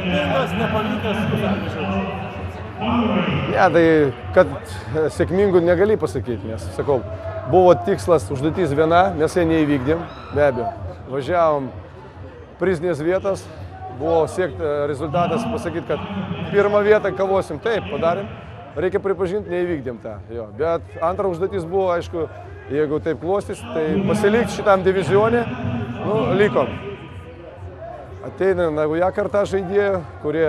sėkmingas, nepavykęs jūsų akimis? Ne, tai kad sėkmingų negali pasakyti, nes, sakau, buvo tikslas užduotis viena, mes ją neįvykdėm, be abejo. Važiavom prizinės vietas, buvo siekti rezultatas pasakyti, kad pirmą vietą kavosim, taip, padarėm, reikia pripažinti, neįvykdėm tą, jo. Bet antra užduotis buvo, aišku, jeigu taip klostys, tai pasilikti šitam divizione, nu, likom. Ateina nauja karta žaidėjų, kurie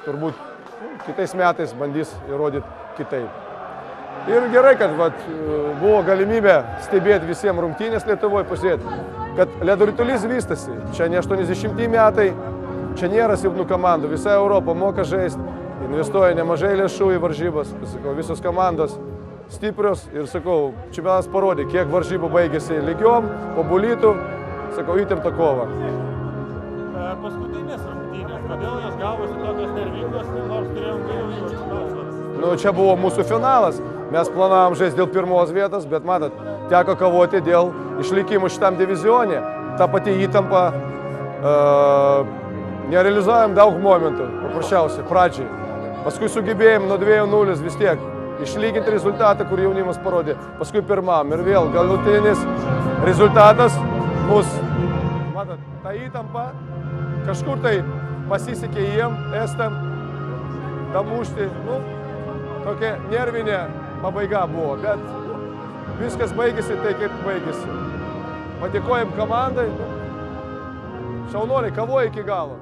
turbūt kitais metais bandys įrodyti kitaip. Ir gerai, kad buvo galimybė stebėti visiems rungtynės Lietuvoje, pasižiūrėti, kad ledo ritulys vystasi. Čia ne 80 metai, čia nėra silpnų komandų, visa Europa moka žaisti, investuoja nemažai lėšų į varžybas, sakau, visos komandos stiprios ir, sakau, čempionatas parodė, kiek varžybų baigėsi lygiom, po bulytų, sakau, įtempta kova. Paskutinės rungtynės, kodėl jos gavosi tokios nervingos, nors turėjom geriau įvarčius? Nu, čia buvo mūsų finalas. Mes planavom žaisti dėl pirmos vietos, bet matot, teko kovoti dėl išlikimų šitam divizionė. Ta pati įtampa, nerealizavom daug momentų, paprasčiausiai, pradžiai. Paskui sugebėjom nuo 2-0 vis tiek išlyginti rezultatą, kur jaunimas parodė. Paskui pirmam ir vėl galutinis rezultatas mūsų, matot, ta įtampa kažkur tai pasisekė jiem, estam, damušti, nu, tokia nervinė pabaiga buvo, bet viskas baigėsi tai, kaip baigėsi. Padėkojom komandai, šaunuoliai, kavoja iki galo.